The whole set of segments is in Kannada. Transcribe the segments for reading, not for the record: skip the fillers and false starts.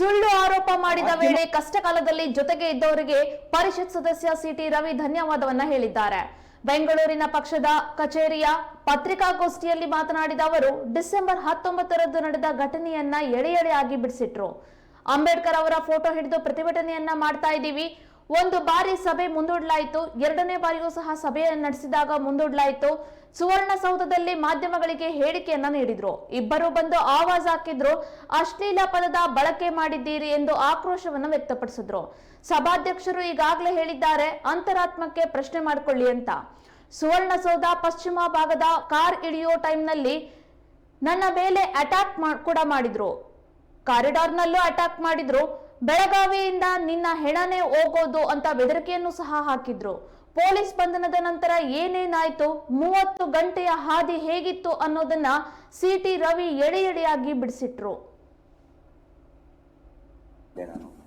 ಸುಳ್ಳು ಆರೋಪ ಮಾಡಿದ ವೇಳೆ ಕಷ್ಟಕಾಲದಲ್ಲಿ ಜೊತೆಗೆ ಇದ್ದವರಿಗೆ ಪರಿಷತ್ ಸದಸ್ಯ ಸಿಟಿ ರವಿ ಧನ್ಯವಾದವನ್ನ ಹೇಳಿದ್ದಾರೆ. ಬೆಂಗಳೂರಿನ ಪಕ್ಷದ ಕಚೇರಿಯ ಪತ್ರಿಕಾಗೋಷ್ಠಿಯಲ್ಲಿ ಮಾತನಾಡಿದ ಅವರು, ಡಿಸೆಂಬರ್ 19ರಂದು ನಡೆದ ಘಟನೆಯನ್ನ ಎಳೆ ಎಳೆಯಾಗಿ ಬಿಡಿಸಿಟ್ರು. ಅಂಬೇಡ್ಕರ್ ಅವರ ಫೋಟೋ ಹಿಡಿದು ಪ್ರತಿಭಟನೆಯನ್ನ ಮಾಡ್ತಾ ಇದ್ದೀವಿ. ಒಂದು ಬಾರಿ ಸಭೆ ಮುಂದೂಡಲಾಯಿತು, ಎರಡನೇ ಬಾರಿಯೂ ಸಹ ಸಭೆಯನ್ನು ನಡೆಸಿದಾಗ ಮುಂದೂಡಲಾಯಿತು. ಸುವರ್ಣಸೌಧದಲ್ಲಿ ಮಾಧ್ಯಮಗಳಿಗೆ ಹೇಳಿಕೆಯನ್ನ ನೀಡಿದ್ರು. ಇಬ್ಬರು ಬಂದು ಆವಾಜ್ ಹಾಕಿದ್ರು. ಅಶ್ಲೀಲ ಪದದ ಬಳಕೆ ಮಾಡಿದ್ದೀರಿ ಎಂದು ಆಕ್ರೋಶವನ್ನು ವ್ಯಕ್ತಪಡಿಸಿದ್ರು. ಸಭಾಧ್ಯಕ್ಷರು ಈಗಾಗಲೇ ಹೇಳಿದ್ದಾರೆ, ಅಂತರಾತ್ಮಕ್ಕೆ ಪ್ರಶ್ನೆ ಮಾಡಿಕೊಳ್ಳಿ ಅಂತ. ಸುವರ್ಣಸೌಧ ಪಶ್ಚಿಮ ಭಾಗದ ಕಾರ್ ಇಳಿಯೋ ಟೈಮ್ನಲ್ಲಿ ನನ್ನ ಮೇಲೆ ಅಟ್ಯಾಕ್ ಕೂಡ ಮಾಡಿದ್ರು. ಕಾರಿಡಾರ್ನಲ್ಲೂ ಅಟ್ಯಾಕ್ ಮಾಡಿದ್ರು. ಬೆಳಗಾವಿಯಿಂದ ನಿನ್ನ ಹೆಣನೇ ಹೋಗೋದು ಅಂತ ಬೆದರಿಕೆಯನ್ನು ಸಹ ಹಾಕಿದ್ರು. ಪೊಲೀಸ್ ಬಂಧನದ ನಂತರ ಏನೇನಾಯ್ತು, 30 ಗಂಟೆಯ ಹಾದಿ ಹೇಗಿತ್ತು ಅನ್ನೋದನ್ನ ಸಿಟಿ ರವಿ ಎಳೆ ಎಳೆಯಾಗಿ ಬಿಡಿಸಿಟ್ರು.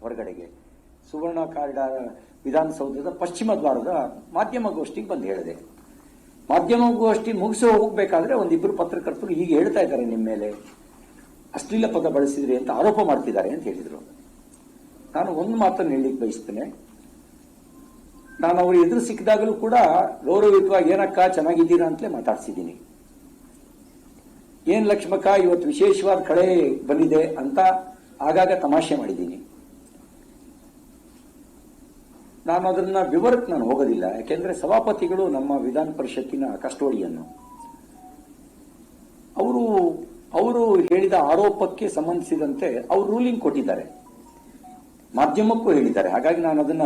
ಹೊರಗಡೆಗೆ ಸುವರ್ಣ ಕಾರಿಡಾರ್ ವಿಧಾನಸೌಧದ ಪಶ್ಚಿಮ ದ್ವಾರದ ಮಾಧ್ಯಮಗೋಷ್ಠಿಗೆ ಬಂದು ಹೇಳಿದೆ. ಮಾಧ್ಯಮಗೋಷ್ಠಿ ಮುಗಿಸಿ ಹೋಗ್ಬೇಕಾದ್ರೆ ಒಂದಿಬ್ಬರು ಪತ್ರಕರ್ತರು ಹೀಗೆ ಹೇಳ್ತಾ ಇದ್ದಾರೆ, ನಿಮ್ಮ ಮೇಲೆ ಅಶ್ಲೀಲ ಪದ ಬಳಸಿದ್ರಿ ಅಂತ ಆರೋಪ ಮಾಡ್ತಿದ್ದಾರೆ ಅಂತ ಹೇಳಿದ್ರು. ನಾನು ಒಂದು ಮಾತನ್ನು ಹೇಳಲಿಕ್ಕೆ ಬಯಸ್ತೇನೆ. ನಾನು ಅವರು ಎದುರು ಸಿಕ್ಕಿದಾಗಲೂ ಕೂಡ ಗೌರವಯುತವಾಗಿ ಏನಕ್ಕ ಚೆನ್ನಾಗಿದ್ದೀರಾ ಅಂತಲೇ ಮಾತಾಡ್ಸಿದ್ದೀನಿ. ಏನ್ ಲಕ್ಷ್ಮಕ್ಕ ಇವತ್ತು ವಿಶೇಷವಾದ ಕಳೆ ಬಂದಿದೆ ಅಂತ ಆಗಾಗ ತಮಾಷೆ ಮಾಡಿದ್ದೀನಿ. ನಾನು ಅದನ್ನ ವಿವರಕ್ಕೆ ನಾನು ಹೋಗೋದಿಲ್ಲ, ಯಾಕೆಂದ್ರೆ ಸಭಾಪತಿಗಳು ನಮ್ಮ ವಿಧಾನ ಪರಿಷತ್ತಿನ ಕಸ್ಟೋಡಿಯನ್ನು. ಅವರು ಹೇಳಿದ ಆರೋಪಕ್ಕೆ ಸಂಬಂಧಿಸಿದಂತೆ ಅವರು ರೂಲಿಂಗ್ ಕೊಟ್ಟಿದ್ದಾರೆ, ಮಾಧ್ಯಮಕ್ಕೂ ಹೇಳಿದ್ದಾರೆ. ಹಾಗಾಗಿ ನಾನು ಅದನ್ನ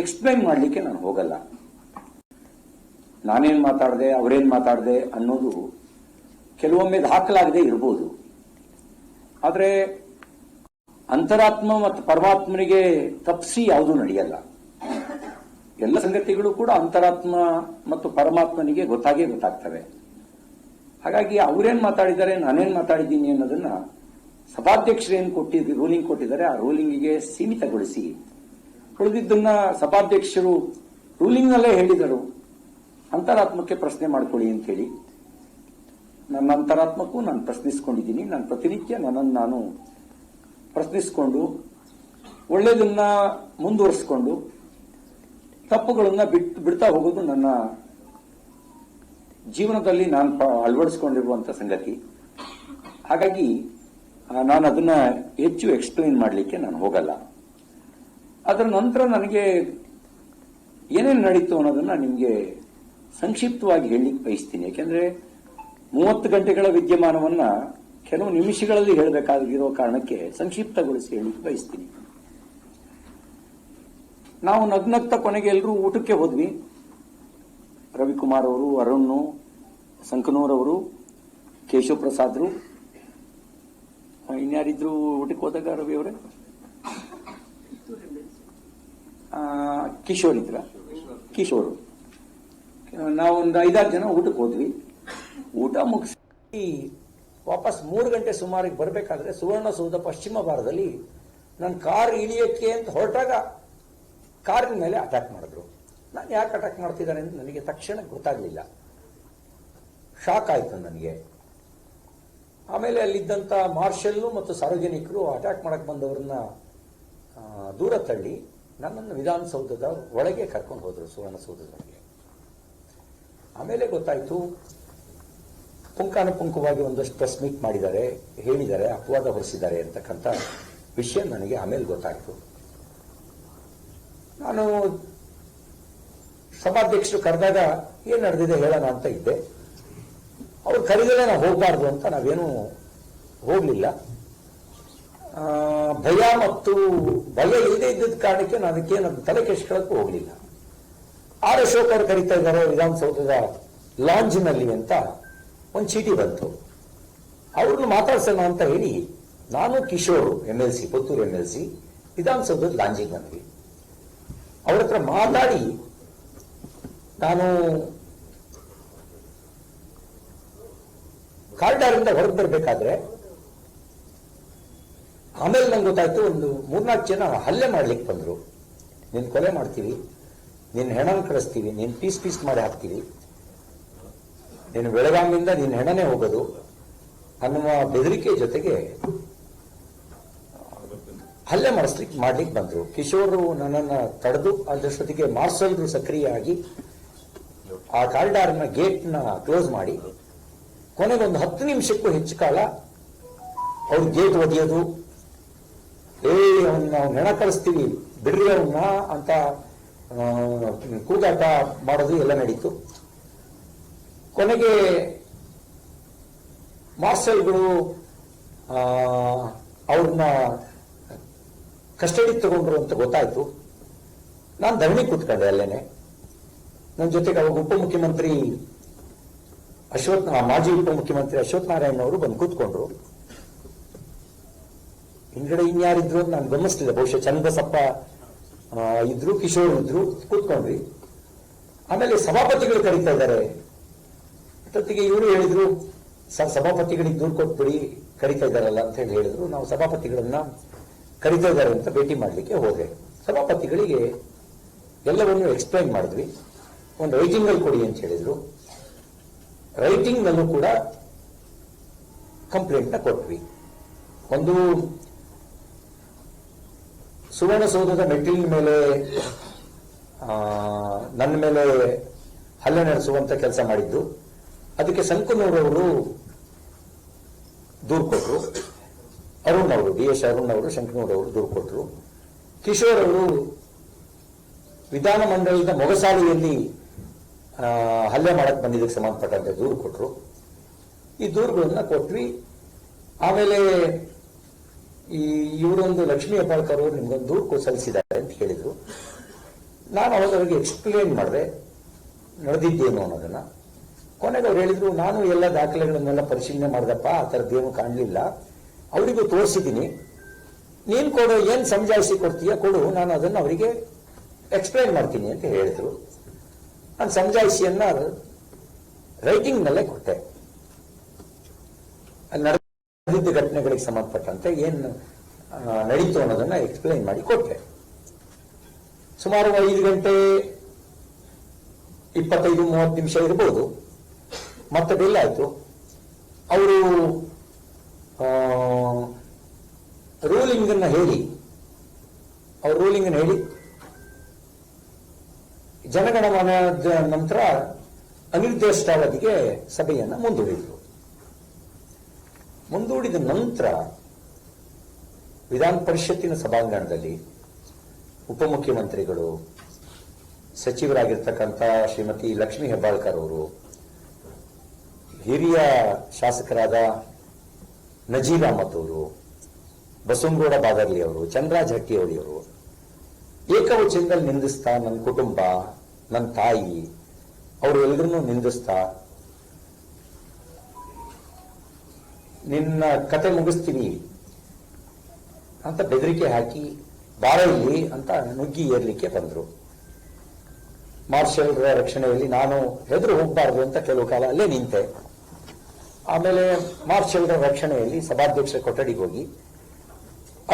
ಎಕ್ಸ್ಪ್ಲೈನ್ ಮಾಡಲಿಕ್ಕೆ ನಾನು ಹೋಗಲ್ಲ. ನಾನೇನ್ ಮಾತಾಡಿದೆ, ಅವರೇನ್ ಮಾತಾಡಿದೆ ಅನ್ನೋದು ಕೆಲವೊಮ್ಮೆ ದಾಖಲಾಗದೆ ಇರಬಹುದು. ಆದ್ರೆ ಅಂತರಾತ್ಮ ಮತ್ತು ಪರಮಾತ್ಮನಿಗೆ ತಪ್ಪಿಸಿ ಯಾವುದೂ ನಡೆಯಲ್ಲ. ಎಲ್ಲ ಸಂಗತಿಗಳು ಕೂಡ ಅಂತರಾತ್ಮ ಮತ್ತು ಪರಮಾತ್ಮನಿಗೆ ಗೊತ್ತಾಗ್ತವೆ. ಹಾಗಾಗಿ ಅವರೇನ್ ಮಾತಾಡಿದ್ದಾರೆ, ನಾನೇನ್ ಮಾತಾಡಿದ್ದೀನಿ ಅನ್ನೋದನ್ನ ಸಭಾಧ್ಯಕ್ಷರೇನು ರೂಲಿಂಗ್ ಕೊಟ್ಟಿದ್ದಾರೆ ಆ ರೂಲಿಂಗಿಗೆ ಸೀಮಿತಗೊಳಿಸಿ ಉಳಿದಿದ್ದನ್ನ ಸಭಾಧ್ಯಕ್ಷರು ರೂಲಿಂಗ್ ನಲ್ಲೇ ಹೇಳಿದರು, ಅಂತರಾತ್ಮಕ್ಕೆ ಪ್ರಶ್ನೆ ಮಾಡ್ಕೊಳ್ಳಿ ಅಂತ ಹೇಳಿ. ನನ್ನ ಅಂತರಾತ್ಮಕ್ಕೂ ನಾನು ಪ್ರಶ್ನಿಸಿಕೊಂಡಿದ್ದೀನಿ. ನಾನು ಪ್ರತಿನಿತ್ಯ ನನ್ನನ್ನು ನಾನು ಪ್ರಶ್ನಿಸಿಕೊಂಡು ಒಳ್ಳೆಯದನ್ನ ಮುಂದುವರಿಸಿಕೊಂಡು ತಪ್ಪುಗಳನ್ನ ಬಿಡ್ತಾ ಹೋಗೋದು ನನ್ನ ಜೀವನದಲ್ಲಿ ನಾನು ಅಳವಡಿಸಿಕೊಂಡಿರುವಂತಹ ಸಂಗತಿ. ಹಾಗಾಗಿ ನಾನು ಅದನ್ನ ಹೆಚ್ಚು ಎಕ್ಸ್ಪ್ಲೈನ್ ಮಾಡಲಿಕ್ಕೆ ನಾನು ಹೋಗಲ್ಲ. ಅದರ ನಂತರ ನನಗೆ ಏನೇನು ನಡೀತು ಅನ್ನೋದನ್ನ ನಿಮಗೆ ಸಂಕ್ಷಿಪ್ತವಾಗಿ ಹೇಳಲಿಕ್ಕೆ ಬಯಸ್ತೀನಿ. ಯಾಕೆಂದ್ರೆ 30 ಗಂಟೆಗಳ ವಿದ್ಯಮಾನವನ್ನ ಕೆಲವು ನಿಮಿಷಗಳಲ್ಲಿ ಹೇಳಬೇಕಾಗಿರೋ ಕಾರಣಕ್ಕೆ ಸಂಕ್ಷಿಪ್ತಗೊಳಿಸಿ ಹೇಳಲಿಕ್ಕೆ ಬಯಸ್ತೀನಿ. ನಾವು ನಗ್ನಗ್ತ ಕೊನೆಗೆ ಎಲ್ಲರೂ ಊಟಕ್ಕೆ ಹೋದ್ವಿ. ರವಿಕುಮಾರ್ ಅವರು, ಅರುಣ್, ಸಂಕನೂರ್ ಅವರು, ಕೇಶವ್ ಪ್ರಸಾದ್ರು, ಇನ್ಯಾರಿದ್ರು ಊಟಕ್ಕೆ ಹೋದಾಗ? ರವಿ ಅವರೇ, ಕಿಶೋರ್ ಇದ್ರ? ಕಿಶೋರ್. ನಾವೊಂದು 5-6 ಜನ ಊಟಕ್ಕೆ ಹೋದ್ವಿ. ಊಟ ಮುಗಿಸಿ ವಾಪಸ್ 3 ಗಂಟೆ ಸುಮಾರಿಗೆ ಬರಬೇಕಾದ್ರೆ ಸುವರ್ಣಸೌಧ ಪಶ್ಚಿಮ ಭಾಗದಲ್ಲಿ ನನ್ನ ಕಾರ್ ಇಳಿಯಕ್ಕೆ ಅಂತ ಹೊರಟಾಗ ಕಾರಿನ ಮೇಲೆ ಅಟ್ಯಾಕ್ ಮಾಡಿದ್ರು. ನಾನು ಯಾಕೆ ಅಟ್ಯಾಕ್ ಮಾಡ್ತಿದ್ದಾರೆ ಅಂತ ನನಗೆ ತಕ್ಷಣ ಗೊತ್ತಾಗಲಿಲ್ಲ. ಶಾಕ್ ಆಯ್ತು ನನಗೆ. ಆಮೇಲೆ ಅಲ್ಲಿದ್ದಂಥ ಮಾರ್ಷಲ್ಲು ಮತ್ತು ಸಾರ್ವಜನಿಕರು ಅಟ್ಯಾಕ್ ಮಾಡಕ್ ಬಂದವರನ್ನ ದೂರ ತಳ್ಳಿ ನನ್ನನ್ನು ವಿಧಾನಸೌಧದ ಒಳಗೆ ಕರ್ಕೊಂಡು ಹೋದ್ರು, ಸುವರ್ಣಸೌಧದೊಳಗೆ. ಆಮೇಲೆ ಗೊತ್ತಾಯ್ತು, ಪುಂಖಾನುಪುಂಖವಾಗಿ ಒಂದಷ್ಟು ಪ್ರೆಸ್ ಮೀಟ್ ಮಾಡಿದ್ದಾರೆ, ಹೇಳಿದ್ದಾರೆ, ಅಪವಾದ ಹೊರಿಸಿದ್ದಾರೆ ಅಂತಕ್ಕಂಥ ವಿಷಯ ನನಗೆ ಆಮೇಲೆ ಗೊತ್ತಾಯ್ತು. ನಾನು ಸಭಾಧ್ಯಕ್ಷರು ಕರೆದಾಗ ಏನ್ ನಡೆದಿದೆ ಹೇಳೋಣ ಅಂತ ಇದ್ದೆ. ಅವ್ರು ಕರೆದರೆ ನಾವು ಹೋಗಬಾರ್ದು ಅಂತ ನಾವೇನು ಹೋಗ್ಲಿಲ್ಲ. ಭಯ ಇಲ್ಲದೆ ಇದ್ದದ ಕಾರಣಕ್ಕೆ ನಾನು ಅದಕ್ಕೇನು ತಲೆ ಕೆಡಿಸ್ಕೊಳ್ಳಕ್ಕೂ ಹೋಗ್ಲಿಲ್ಲ. ಆರ್ ಅಶೋಕ್ ಅವರು ಕರೀತಾ ಇದ್ದಾರೆ ವಿಧಾನಸೌಧದ ಲಾಂಜ್ನಲ್ಲಿ ಅಂತ ಒಂದು ಚೀಟಿ ಬಂತು. ಅವ್ರನ್ನ ಮಾತಾಡ್ಸೋಣ ಅಂತ ಹೇಳಿ ನಾನು ಕಿಶೋರ್ MLC, ಪುತ್ತೂರು MLC ವಿಧಾನಸೌಧದ ಲಾಂಜಿಗೆ ಬಂದ್ವಿ. ಅವ್ರ ಹತ್ರ ಮಾತಾಡಿ ನಾನು ಕಾರಿಡಾರಿಂದ ಹೊರಗೆ ಬರಬೇಕಾದ್ರೆ ಆಮೇಲೆ ನಂಗೆ ಗೊತ್ತಾಯ್ತು, ಒಂದು 3-4 ಜನ ಹಲ್ಲೆ ಮಾಡ್ಲಿಕ್ಕೆ ಬಂದ್ರು. ನಿನ್ ಕೊಲೆ ಮಾಡ್ತೀವಿ, ನಿನ್ನ ಹೆಣನ ಕಳಿಸ್ತೀವಿ, ನೀನ್ ಪೀಸ್ ಮಾಡಿ ಹಾಕ್ತೀವಿ, ನೀನು ಬೆಳಗಾವಿಯಿಂದ ನಿನ್ನ ಹೆಣನೇ ಹೋಗೋದು ಅನ್ನುವ ಬೆದರಿಕೆ ಜೊತೆಗೆ ಹಲ್ಲೆ ಮಾಡ್ಲಿಕ್ಕೆ ಬಂದ್ರು. ಕಿಶೋರ್ ನನ್ನನ್ನು ತಡೆದು ಅದರಷ್ಟೊತ್ತಿಗೆ ಮಾರ್ಷಲ್ರು ಸಕ್ರಿಯವಾಗಿ ಆ ಕಾರಿಡಾರ್ನ ಗೇಟ್ನ ಕ್ಲೋಸ್ ಮಾಡಿ ಕೊನೆಗೊಂದು 10 ನಿಮಿಷಕ್ಕೂ ಹೆಚ್ಚು ಕಾಲ ಅವ್ರು ಗೇಟ್ ಒಡೆಯೋದು, ಅವನ್ನ ನಾವು ನೆಣ ಕಳಿಸ್ತೀವಿ ಬಿಡ್ರಿ ಅವನ್ನ ಅಂತ ಕೂಗಾಟ ಮಾಡೋದು ಎಲ್ಲ ನಡೀತು. ಕೊನೆಗೆ ಮಾರ್ಷಲ್ಗಳು ಅವ್ರನ್ನ ಕಸ್ಟಡಿ ತಗೊಂಡ್ರು ಅಂತ ಗೊತ್ತಾಯ್ತು. ನಾನು ಧರಣಿ ಕೂತ್ಕೊಂಡೆ ಅಲ್ಲೇನೆ. ನನ್ನ ಜೊತೆಗೆ ಅವಾಗ ಉಪಮುಖ್ಯಮಂತ್ರಿ ಮಾಜಿ ಉಪಮುಖ್ಯಮಂತ್ರಿ ಅಶ್ವಥ್ ನಾರಾಯಣ್ ಅವರು ಬಂದು ಕೂತ್ಕೊಂಡ್ರು. ಹಿಂದ್ಗಡೆ ಇನ್ಯಾರಿದ್ರು ಅಂತ ನಾನು ಗಮನಿಸ್ತಿದ್ದೆ. ಬಹುಶಃ ಚನ್ನಬಸಪ್ಪ ಇದ್ರು, ಕಿಶೋರ್ ಇದ್ರು, ಕೂತ್ಕೊಂಡ್ವಿ. ಆಮೇಲೆ ಸಭಾಪತಿಗಳು ಕರೀತಾ ಇದ್ದಾರೆ. ಅಷ್ಟೊತ್ತಿಗೆ ಇವರು ಹೇಳಿದ್ರು, ಸರ್ ಸಭಾಪತಿಗಳಿಗೆ ದೂರು ಕೊಟ್ಬಿಡಿ, ಕರೀತಾ ಇದ್ದಾರಲ್ಲ ಅಂತ ಹೇಳಿ ಹೇಳಿದ್ರು. ನಾವು ಸಭಾಪತಿಗಳನ್ನ ಕರೀತಾ ಇದ್ದಾರೆ ಅಂತ ಭೇಟಿ ಮಾಡಲಿಕ್ಕೆ ಹೋದೆ. ಸಭಾಪತಿಗಳಿಗೆ ಎಲ್ಲವನ್ನೂ ಎಕ್ಸ್ಪ್ಲೈನ್ ಮಾಡಿದ್ವಿ. ಒಂದು ರೈಟಿಂಗ್ ಅಲ್ಲಿ ಕೊಡಿ ಅಂತ ಹೇಳಿದ್ರು. ರೈಟಿಂಗ್ ನಲ್ಲೂ ಕೂಡ ಕಂಪ್ಲೇಂಟ್ ನ ಕೊಟ್ವಿ. ಒಂದು ಸುವರ್ಣಸೌಧದ ಮೆಟ್ಟಿಲಿನ ಮೇಲೆ ನನ್ನ ಮೇಲೆ ಹಲ್ಲೆ ನಡೆಸುವಂತ ಕೆಲಸ ಮಾಡಿದ್ದು, ಅದಕ್ಕೆ ಸಂಕನೂರವರು ದೂರು ಕೊಟ್ಟರು. ಅರುಣ್ ಅವರು, DS ಅರುಣ್ ಅವರು, ಶಂಕನೂರವರು ದೂರು ಕೊಟ್ಟರು. ಕಿಶೋರ್ ಅವರು ವಿಧಾನಮಂಡಲದ ಮೊಗಸಾಲೆಯಲ್ಲಿ ಹಲ್ಲೆ ಮಾಡಕ್ ಬಂದಿದ್ದಕ್ಕೆ ಸಂಬಂಧಪಟ್ಟಂತೆ ದೂರು ಕೊಟ್ಟರು. ಈ ದೂರುಗಳನ್ನ ಕೊಟ್ವಿ. ಆಮೇಲೆ ಇವರೊಂದು ಲಕ್ಷ್ಮೀ ಹೆಬ್ಬಾಳ್ಕರ್ ಅವರು ನಿಮ್ಗೊಂದು ದೂರು ಸಲ್ಲಿಸಿದ್ದಾರೆ ಅಂತ ಹೇಳಿದ್ರು. ನಾನು ಅವಾಗ ಅವರಿಗೆ ಎಕ್ಸ್ಪ್ಲೇನ್ ಮಾಡಿದೆ ನಡೆದಿದ್ದೇನು ಅನ್ನೋದನ್ನ. ಕೊನೆಗೆ ಅವ್ರು ಹೇಳಿದ್ರು, ನಾನು ಎಲ್ಲ ದಾಖಲೆಗಳನ್ನೆಲ್ಲ ಪರಿಶೀಲನೆ ಮಾಡಿದಪ್ಪ, ಆ ಥರದ್ದೇನು ಕಾಣಲಿಲ್ಲ, ಅವರಿಗೂ ತೋರಿಸಿದ್ದೀನಿ, ನೀನು ಕೊಡು, ಏನು ಸಮಜಾಯಿಸಿ ಕೊಡ್ತೀಯ ಕೊಡು, ನಾನು ಅದನ್ನು ಅವರಿಗೆ ಎಕ್ಸ್ಪ್ಲೈನ್ ಮಾಡ್ತೀನಿ ಅಂತ ಹೇಳಿದ್ರು. ನಾನು ಸಮಜಾಯಿಸಿಯನ್ನ ರೈಟಿಂಗ್ ನಲ್ಲೇ ಕೊಟ್ಟೆ. ನಡೆದಿದ್ದ ಘಟನೆಗಳಿಗೆ ಸಂಬಂಧಪಟ್ಟಂತೆ ಏನು ನಡೀತು ಅನ್ನೋದನ್ನ ಎಕ್ಸ್ಪ್ಲೈನ್ ಮಾಡಿ ಕೊಟ್ಟೆ. ಸುಮಾರು 5 ಗಂಟೆ 25-30 ನಿಮಿಷ ಇರಬಹುದು. ಮತ್ತೆ ಬೆಲ್ ಆಯ್ತು. ಅವರು ರೂಲಿಂಗ್ ಅನ್ನ ಹೇಳಿ ಜನಗಣಮನದ ನಂತರ ಅನಿರ್ದಿಷ್ಟಾವಧಿಗೆ ಸಭೆಯನ್ನ ಮುಂದೂಡಿದ ನಂತರ ವಿಧಾನ ಪರಿಷತ್ತಿನ ಸಭಾಂಗಣದಲ್ಲಿ ಉಪಮುಖ್ಯಮಂತ್ರಿಗಳು, ಸಚಿವರಾಗಿರ್ತಕ್ಕಂಥ ಶ್ರೀಮತಿ ಲಕ್ಷ್ಮೀ ಹೆಬ್ಬಾಳ್ಕರ್ ಅವರು, ಹಿರಿಯ ಶಾಸಕರಾದ ನಜೀರ್ ಅಹಮದ್ ಅವರು, ಬಸವನಗೌಡ ಬಾದರ್ಲಿ ಅವರು, ಚಂದ್ರರಾಜ್ ಹಟ್ಟಿಹೊಳಿ ಅವರು ಏಕವಚನದಲ್ಲಿ ನಿಂದಿಸ್ತಾ, ನನ್ನ ಕುಟುಂಬ, ನನ್ನ ತಾಯಿ, ಅವರು ಎಲ್ಲರನ್ನೂ ನಿಂದಿಸ್ತಾ, ನಿನ್ನ ಕತೆ ಮುಗಿಸ್ತೀನಿ ಅಂತ ಬೆದರಿಕೆ ಹಾಕಿ ಬಾರ ಇಲ್ಲಿ ಅಂತ ನುಗ್ಗಿ ಏರ್ಲಿಕ್ಕೆ ಬಂದ್ರು. ಮಾರ್ಷಲ್ರ ರಕ್ಷಣೆಯಲ್ಲಿ ನಾನು ಹೆದರು ಹೋಗಬಾರ್ದು ಅಂತ ಕೆಲವು ಕಾಲ ಅಲ್ಲೇ ನಿಂತೆ. ಆಮೇಲೆ ಮಾರ್ಷಲ್ರ ರಕ್ಷಣೆಯಲ್ಲಿ ಸಭಾಧ್ಯಕ್ಷರ ಕೊಠಡಿಗೆ ಹೋಗಿ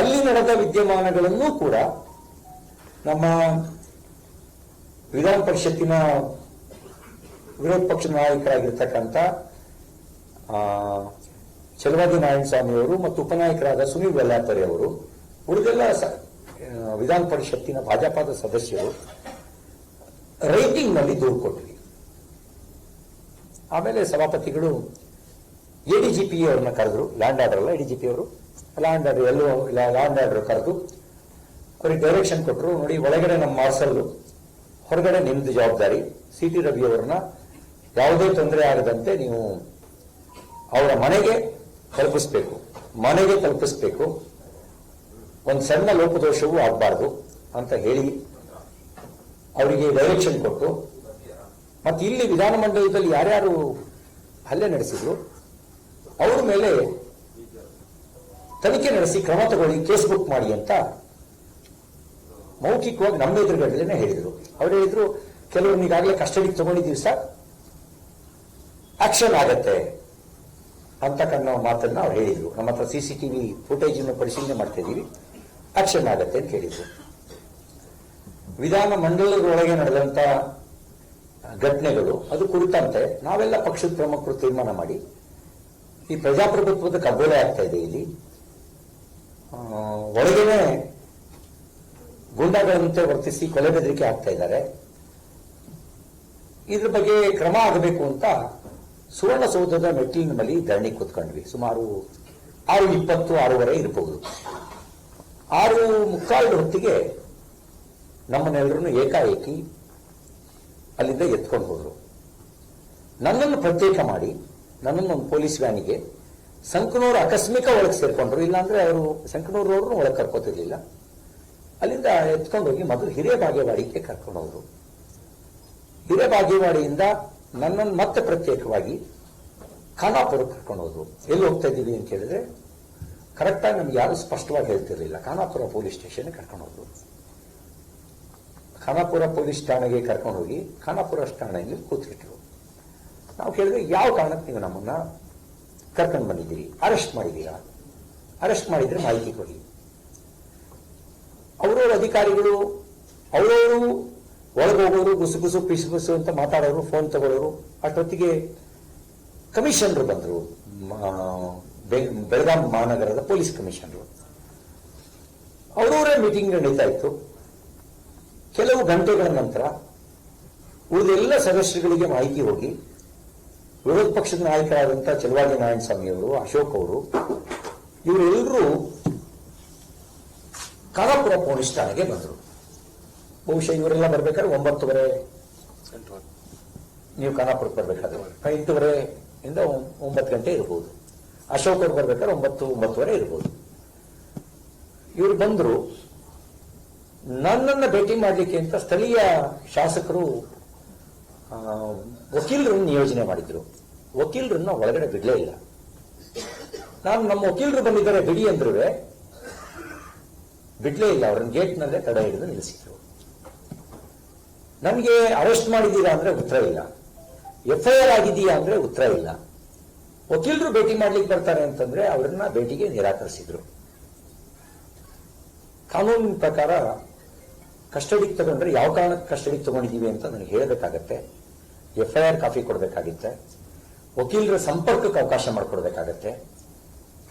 ಅಲ್ಲಿ ನಡೆದ ವಿದ್ಯಮಾನಗಳನ್ನೂ ಕೂಡ ನಮ್ಮ ವಿಧಾನ ಪರಿಷತ್ತಿನ ವಿರೋಧ ಪಕ್ಷದ ನಾಯಕರಾಗಿರ್ತಕ್ಕಂಥ ಚಲವಾದಿ ನಾರಾಯಣ ಸ್ವಾಮಿ ಅವರು ಮತ್ತು ಉಪನಾಯಕರಾದ ಸುನೀಲ್ ವೆಲ್ಲಾಪರಿ ಅವರು, ಉಳಿದೆಲ್ಲ ವಿಧಾನ ಪರಿಷತ್ತಿನ ಭಾಜಪದ ಸದಸ್ಯರು ರೈಟಿಂಗ್ ನಲ್ಲಿ ದೂರು ಕೊಟ್ವಿ. ಆಮೇಲೆ ಸಭಾಪತಿಗಳು ADGP ಅವ್ರನ್ನ ಕರೆದ್ರು. ಲ್ಯಾಂಡ್ ಆರ್ಡರ್ ಅಲ್ಲ, ADGP ಅವರು ಲ್ಯಾಂಡ್ ಆರ್ಡರ್ ಕರೆದು ಅವ್ರಿಗೆ ಡೈರೆಕ್ಷನ್ ಕೊಟ್ಟರು. ನೋಡಿ, ಒಳಗಡೆ ನಮ್ಮ ಮಾರ್ಷಲ್, ಹೊರಗಡೆ ನಿಮ್ದು ಜವಾಬ್ದಾರಿ. CT ರವಿ ಅವರನ್ನ ಯಾವುದೇ ತೊಂದರೆ ಆಗದಂತೆ ನೀವು ಅವರ ಮನೆಗೆ ತಲುಪಿಸ್ಬೇಕು, ಒಂದು ಸಣ್ಣ ಲೋಪದೋಷವೂ ಆಗಬಾರ್ದು ಅಂತ ಹೇಳಿ ಅವರಿಗೆ ಡೈರೆಕ್ಷನ್ ಕೊಟ್ಟು, ಮತ್ತೆ ಇಲ್ಲಿ ವಿಧಾನಮಂಡಲದಲ್ಲಿ ಯಾರ್ಯಾರು ಹಲ್ಲೆ ನಡೆಸಿದ್ರು ಅವ್ರ ಮೇಲೆ ತನಿಖೆ ನಡೆಸಿ ಕ್ರಮ ತಗೊಳ್ಳಿ, ಕೇಸ್ ಬುಕ್ ಮಾಡಿ ಅಂತ ಮೌಖಿಕವಾಗಿ ನಮ್ಮ ಎದುರುಗಡೆನೇ ಹೇಳಿದ್ರು. ಅವ್ರು ಹೇಳಿದ್ರು, ಕೆಲವ್ರನ್ನ ಈಗಾಗಲೇ ಕಸ್ಟಡಿಗೆ ತಗೊಂಡಿದ್ದೀವಿ ಸರ್, ಆಕ್ಷನ್ ಆಗತ್ತೆ ಅಂತಕ್ಕನ್ನೋ ಮಾತನ್ನ ಅವ್ರು ಹೇಳಿದ್ರು. ನಮ್ಮ ಹತ್ರ CCTV ಫುಟೇಜ್ ಅನ್ನು ಪರಿಶೀಲನೆ ಮಾಡ್ತಾ ಇದೀವಿ, ಆಕ್ಷನ್ ಆಗತ್ತೆ ಅಂತ ಹೇಳಿದ್ರು. ವಿಧಾನ ಮಂಡಲದೊಳಗೆ ನಡೆದಂತ ಘಟನೆಗಳು ಅದು ಕುರಿತಂತೆ ನಾವೆಲ್ಲ ಪಕ್ಷದ ಪ್ರಮುಖರು ತೀರ್ಮಾನ ಮಾಡಿ, ಈ ಪ್ರಜಾಪ್ರಭುತ್ವದ ಕಗ್ಗೊಲೆ ಆಗ್ತಾ ಇದೆ ಇಲ್ಲಿ, ಒಳಗೇನೆ ಗೂಂಡಾಗಳಂತೆ ವರ್ತಿಸಿ ಕೊಲೆ ಬೆದರಿಕೆ ಆಗ್ತಾ ಇದ್ದಾರೆ. ಇದ್ರ ಬಗ್ಗೆ ಕ್ರಮ ಆಗಬೇಕು ಅಂತ ಸುವರ್ಣಸೌಧದ ಮೆಟ್ಟಿಲಿನ ಬಳಿ ಧರಣಿ ಕೂತ್ಕೊಂಡ್ವಿ. ಸುಮಾರು 6:20, 6:15 ಇರಬಹುದು. 6:45 ಹೊತ್ತಿಗೆ ನಮ್ಮನ್ನೆಲ್ಲರನ್ನು ಏಕಾಏಕಿ ಅಲ್ಲಿಂದ ಎತ್ಕೊಂಡು ಹೋದ್ರು. ನನ್ನನ್ನು ಪ್ರತ್ಯೇಕ ಮಾಡಿ ನನ್ನನ್ನು ಒಂದು ಪೊಲೀಸ್ ವ್ಯಾನಿಗೆ ಸಂಕನೂರು ಆಕಸ್ಮಿಕ ಒಳಗೆ ಸೇರ್ಕೊಂಡ್ರು. ಇಲ್ಲಾಂದ್ರೆ ಅವರು ಸಂಕನೂರವ್ರನ್ನ ಒಳಗೆ ಕರ್ಕೋತಿರ್ಲಿಲ್ಲ. ಅಲ್ಲಿಂದ ಎತ್ಕೊಂಡೋಗಿ ಮೊದಲು ಹಿರೇಬಾಗೇವಾಡಿಗೆ ಕರ್ಕೊಂಡು ಹೋದ್ರು. ಹಿರೇಬಾಗೇವಾಡಿಯಿಂದ ನನ್ನನ್ನು ಮತ್ತೆ ಪ್ರತ್ಯೇಕವಾಗಿ ಖಾನಾಪುರಕ್ಕೆ ಕರ್ಕೊಂಡು ಹೋದ್ರು. ಎಲ್ಲಿ ಹೋಗ್ತಾ ಇದ್ದೀವಿ ಅಂತ ಹೇಳಿದ್ರೆ ಕರೆಕ್ಟಾಗಿ ನಮ್ಗೆ ಯಾರು ಸ್ಪಷ್ಟವಾಗಿ ಹೇಳ್ತಿರ್ಲಿಲ್ಲ. ಖಾನಾಪುರ ಪೊಲೀಸ್ ಸ್ಟೇಷನ್ ಕರ್ಕೊಂಡು ಹೋದ್ರು. ಖಾನಾಪುರ ಪೊಲೀಸ್ ಠಾಣೆಗೆ ಕರ್ಕೊಂಡು ಹೋಗಿ ಖಾನಾಪುರ ಠಾಣೆಯಲ್ಲಿ ಕೂತ್ಬಿಟ್ರು. ನಾವು ಕೇಳಿದ್ರೆ ಯಾವ ಕಾರಣಕ್ಕೆ ನೀವು ನಮ್ಮನ್ನ ಕರ್ಕೊಂಡು ಬಂದಿದ್ದೀರಿ, ಅರೆಸ್ಟ್ ಮಾಡಿದ್ದೀರಾ, ಅರೆಸ್ಟ್ ಮಾಡಿದ್ರೆ ಮಾಹಿತಿ ಕೊಡಿ. ಅವರವ್ರ ಅಧಿಕಾರಿಗಳು ಅವರವರು ಒಳಗೋಗೋರು, ಗುಸುಗುಸು ಪಿಸುಗುಸು ಅಂತ ಮಾತಾಡೋರು, ಫೋನ್ ತಗೊಳ್ಳೋರು. ಅಷ್ಟೊತ್ತಿಗೆ ಕಮಿಷನರು ಬಂದರು, ಬೆಳಗಾಂ ಮಹಾನಗರದ ಪೊಲೀಸ್ ಕಮಿಷನರು. ಅವರವರೇ ಮೀಟಿಂಗ್ ನಡೀತಾ ಇತ್ತು. ಕೆಲವು ಗಂಟೆಗಳ ನಂತರ ಉಳಿದೆಲ್ಲ ಸದಸ್ಯರುಗಳಿಗೆ ಮಾಹಿತಿ ಹೋಗಿ ವಿರೋಧ ಪಕ್ಷದ ನಾಯಕರಾದಂತಹ ಚಲವಾದಿ ನಾರಾಯಣ ಸ್ವಾಮಿ ಅವರು, ಅಶೋಕ್ ಅವರು, ಇವರೆಲ್ಲರೂ ಖಾನಾಪುರ ಪೊಲೀಸ್ ಠಾಣೆಗೆ ಬಂದರು. ಬಹುಶಃ ಇವರೆಲ್ಲ ಬರ್ಬೇಕಾದ್ರೆ 9:30 ನೀವು ಖಾನಾಪುರಕ್ಕೆ ಬರ್ಬೇಕಾದ್ರೆ 8:30 ಇಂದ 9 ಗಂಟೆ ಇರಬಹುದು. ಅಶೋಕ್ ಅವರು ಬರ್ಬೇಕಾದ್ರೆ 9:30 ಇರಬಹುದು. ಇವರು ಬಂದರು. ನನ್ನನ್ನು ಭೇಟಿ ಮಾಡಲಿಕ್ಕೆ ಅಂತ ಸ್ಥಳೀಯ ಶಾಸಕರು ವಕೀಲರನ್ನು ನಿಯೋಜನೆ ಮಾಡಿದ್ರು. ವಕೀಲರನ್ನ ಒಳಗಡೆ ಬಿಡಲೇ ಇಲ್ಲ. ನಾನು ನಮ್ಮ ವಕೀಲರು ಬಂದಿದ್ದಾರೆ ಬಿಡಿ ಅಂದ್ರೂ ಬಿಡ್ಲೇ ಇಲ್ಲ. ಅವ್ರನ್ನ ಗೇಟ್ನಲ್ಲೇ ತಡೆ ಹಿಡಿದು ನಿಲ್ಲಿಸಿದ್ರು. ನನಗೆ ಅರೆಸ್ಟ್ ಮಾಡಿದ್ದೀರಾ ಅಂದ್ರೆ ಉತ್ತರ ಇಲ್ಲ, FIR ಆಗಿದೆಯಾ ಅಂದ್ರೆ ಉತ್ತರ ಇಲ್ಲ. ವಕೀಲರು ಭೇಟಿ ಮಾಡ್ಲಿಕ್ಕೆ ಬರ್ತಾರೆ ಅಂತಂದ್ರೆ ಅವರನ್ನ ಭೇಟಿಗೆ ನಿರಾಕರಿಸಿದ್ರು. ಕಾನೂನಿನ ಪ್ರಕಾರ ಕಸ್ಟಡಿಗೆ ತಗೊಂಡ್ರೆ ಯಾವ ಕಾರಣಕ್ಕೆ ಕಸ್ಟಡಿಗೆ ತಗೊಂಡಿದ್ದೀವಿ ಅಂತ ನನಗೆ ಹೇಳಬೇಕಾಗತ್ತೆ. FIR ಕಾಪಿ ಕೊಡಬೇಕಾಗುತ್ತೆ. ವಕೀಲರ ಸಂಪರ್ಕಕ್ಕೆ ಅವಕಾಶ ಮಾಡಿಕೊಡ್ಬೇಕಾಗತ್ತೆ.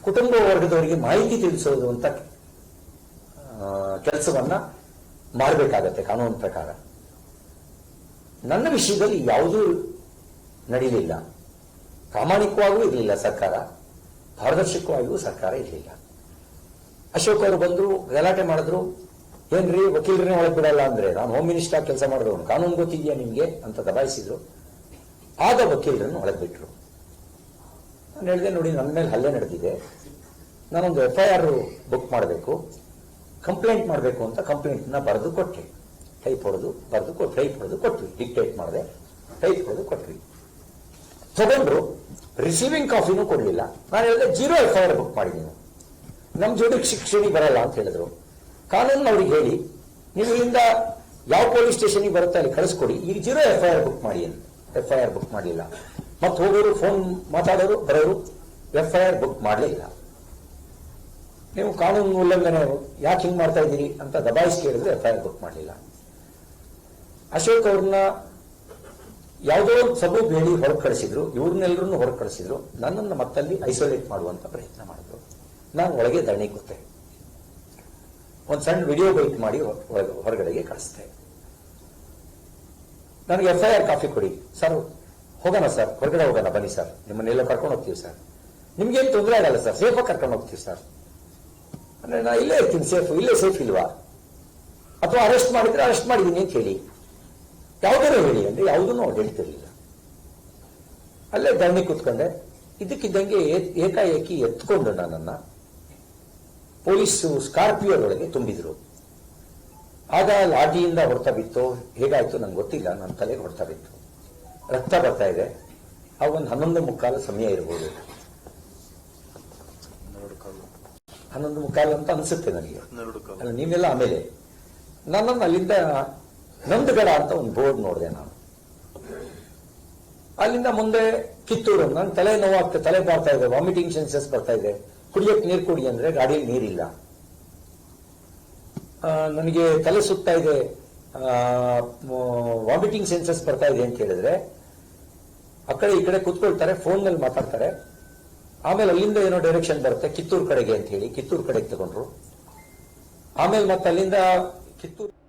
ಕುಟುಂಬ ವರ್ಗದವರಿಗೆ ಮಾಹಿತಿ ತಿಳಿಸೋದು ಅಂತ ಕೆಲಸವನ್ನ ಮಾಡಬೇಕಾಗತ್ತೆ ಕಾನೂನಿನ ಪ್ರಕಾರ. ನನ್ನ ವಿಷಯದಲ್ಲಿ ಯಾವುದೂ ನಡೀಲಿಲ್ಲ. ಪ್ರಾಮಾಣಿಕವಾಗೂ ಇರಲಿಲ್ಲ ಸರ್ಕಾರ, ಪಾರದರ್ಶಕವಾಗಿಯೂ ಸರ್ಕಾರ ಇರಲಿಲ್ಲ. ಅಶೋಕ್ ಅವರು ಬಂದ್ರು, ಗಲಾಟೆ ಮಾಡಿದ್ರು. ಏನ್ರಿ ವಕೀಲರನ್ನೇ ಒಳಗೆ ಬಿಡಲ್ಲ ಅಂದ್ರೆ, ನಾನು ಹೋಮ್ ಮಿನಿಸ್ಟರ್ ಕೆಲಸ ಮಾಡಿದವನು, ಕಾನೂನು ಗೊತ್ತಿದೆಯಾ ನಿಮ್ಗೆ ಅಂತ ದಬಾಯಿಸಿದ್ರು. ಆಗ ವಕೀಲರನ್ನು ಒಳಗೆ ಬಿಟ್ರು. ನಾನು ಹೇಳಿದೆ, ನೋಡಿ ನನ್ನ ಮೇಲೆ ಹಲ್ಲೆ ನಡೆದಿದೆ, ನಾನೊಂದು FIR ಬುಕ್ ಮಾಡಬೇಕು, ಕಂಪ್ಲೇಂಟ್ ಮಾಡಬೇಕು ಅಂತ ಕಂಪ್ಲೇಂಟ್ನ ಬರೆದು ಕೊಟ್ಟೆ. ಟೈಪ್ ಹೊಡೆದು ಬರೆದು ಟೈಪ್ ಹೊಡೆದು ಕೊಟ್ವಿ. ಡಿಕ್ಟೇಟ್ ಮಾಡಿದೆ, ಟೈಪ್ ಹೊಡೆದು ಕೊಟ್ವಿ. ತಗೊಂಡ್ರು. ರಿಸೀವಿಂಗ್ ಕಾಫಿನೂ ಕೊಡಲಿಲ್ಲ. ನಾನು ಹೇಳಿದೆ, 0 FIR ಬುಕ್ ಮಾಡಿ, ನೀವು ನಮ್ಮ ಜೋಡಿಗೆ ಶಿಕ್ಷಣಿ ಬರಲ್ಲ ಅಂತ ಹೇಳಿದ್ರು. ಕಾನೂನು ಅವ್ರಿಗೆ ಹೇಳಿ, ನೀವು ಇಲ್ಲಿಂದ ಯಾವ ಪೊಲೀಸ್ ಸ್ಟೇಷನ್ಗೆ ಬರುತ್ತೆ ಅಲ್ಲಿ ಕಳಿಸ್ಕೊಡಿ, ಈಗ 0 FIR ಬುಕ್ ಮಾಡಿ ಅಂತ. FIR ಬುಕ್ ಮಾಡಲಿಲ್ಲ. ಮತ್ತೆ ಹೋಗೋರು, ಫೋನ್ ಮಾತಾಡೋರು, ಬರೋರು, FIR ಬುಕ್ ಮಾಡಲೇ ಇಲ್ಲ. ನೀವು ಕಾನೂನು ಉಲ್ಲಂಘನೆ ಯಾಕೆ ಹಿಂಗ್ ಮಾಡ್ತಾ ಇದ್ದೀರಿ ಅಂತ ದಬಾಯಿಸಿ ಕೇಳಿದ್ರೆ FIR ಬುಕ್ ಮಾಡಲಿಲ್ಲ. ಅಶೋಕ್ ಅವ್ರನ್ನ ಯಾವುದೋ ಒಂದು ಸಬೂಬ್ ಹೇಳಿ ಹೊರಗೆ ಕಳಿಸಿದ್ರು. ಇವ್ರನ್ನೆಲ್ಲರನ್ನು ಹೊರಗೆ ಕಳಿಸಿದ್ರು. ನನ್ನನ್ನು ಮತ್ತಲ್ಲಿ ಐಸೋಲೇಟ್ ಮಾಡುವಂತ ಪ್ರಯತ್ನ ಮಾಡಿದ್ರು. ನಾನು ಒಳಗೆ ಧರಣಿ ಕೂತೆ. ಒಂದು ಸಣ್ಣ ವಿಡಿಯೋ ಬೈಟ್ ಮಾಡಿ ಹೊರಗಡೆಗೆ ಕಳಿಸ್ತೆ. ನನಗೆ FIR ಕಾಫಿ ಕೊಡಿ ಸರ್, ಹೋಗೋಣ ಸರ್, ಹೊರಗಡೆ ಹೋಗೋಣ, ಬನ್ನಿ ಸರ್, ನಿಮ್ಮನ್ನೆಲ್ಲ ಕರ್ಕೊಂಡು ಹೋಗ್ತೀವಿ ಸರ್, ನಿಮ್ಗೇನು ತೊಂದರೆ ಆಗಲ್ಲ ಸರ್, ಸೇಫಾಗಿ ಕರ್ಕೊಂಡು ಹೋಗ್ತೀವಿ ಸರ್. ಅಂದ್ರೆ ನಾ ಇಲ್ಲೇ ಇರ್ತೀನಿ, ಇಲ್ಲೇ ಸೇಫ್ ಇಲ್ವಾ? ಅಥವಾ ಅರೆಸ್ಟ್ ಮಾಡಿದ್ರೆ ಅರೆಸ್ಟ್ ಮಾಡಿದ್ದೀನಿ ಅಂತ ಹೇಳಿ, ಯಾವುದಾರು ಹೇಳಿ ಅಂದ್ರೆ ಯಾವುದನ್ನು ಅವ್ರು ಹೇಳ್ತಿರ್ಲಿಲ್ಲ. ಅಲ್ಲೇ ಧರಣಿ ಕೂತ್ಕೊಂಡೆ. ಇದಕ್ಕಿದ್ದಂಗೆ ಏಕಾಏಕಿ ಎತ್ಕೊಂಡು ನನ್ನನ್ನ ಪೊಲೀಸು ಸ್ಕಾರ್ಪಿಯೋದೊಳಗೆ ತುಂಬಿದ್ರು. ಆಗ ಲಾಠಿಯಿಂದ ಹೊಡ್ತಾ ಬಿತ್ತು, ಹೇಗಾಯ್ತು ನಂಗೆ ಗೊತ್ತಿಲ್ಲ, ನನ್ನ ತಲೆಗೆ ಹೊಡ್ತಾ ಬಿತ್ತು, ರಕ್ತ ಬರ್ತಾ ಇದೆ. ಆ ಒಂದು 11:15 ಸಮಯ ಇರಬಹುದು, 11:15 ಅಂತ ಅನ್ಸುತ್ತೆ ನನಗೆ. ಅಲ್ಲ, ನೀವೆಲ್ಲ ಆಮೇಲೆ ನನ್ನನ್ನು ಅಲ್ಲಿಂದ ನಂದಗಡ ಅಂತ ಒಂದು ಬೋರ್ಡ್ ನೋಡಿದೆ ನಾನು. ಅಲ್ಲಿಂದ ಮುಂದೆ ಕಿತ್ತೂರು. ನನ್ನ ತಲೆ ನೋವಾಗ್ತದೆ, ತಲೆ ಬರ್ತಾ ಇದೆ, ವಾಮಿಟಿಂಗ್ ಸೆನ್ಸಸ್ ಬರ್ತಾ ಇದೆ. ಕುಡಿಯಕ್ಕೆ ನೀರು ಕೊಡಿ ಅಂದ್ರೆ ಗಾಡಿಯಲ್ಲಿ ನೀರಿಲ್ಲ. ನನಗೆ ತಲೆ ಸುತ್ತಾ ಇದೆ, ವಾಮಿಟಿಂಗ್ ಸೆನ್ಸಸ್ ಬರ್ತಾ ಇದೆ ಅಂತ ಹೇಳಿದ್ರೆ ಆ ಕಡೆ ಈ ಕಡೆ ಕೂತ್ಕೊಳ್ತಾರೆ, ಫೋನ್ ನಲ್ಲಿ ಮಾತಾಡ್ತಾರೆ. ಆಮೇಲೆ ಅಲ್ಲಿಂದ ಏನೋ ಡೈರೆಕ್ಷನ್ ಬರುತ್ತೆ ಕಿತ್ತೂರು ಕಡೆಗೆ ಅಂತ ಹೇಳಿ ಕಿತ್ತೂರು ಕಡೆಗೆ ತಗೊಂಡ್ರು. ಆಮೇಲೆ ಮತ್ತೆ ಅಲ್ಲಿಂದ ಕಿತ್ತೂರು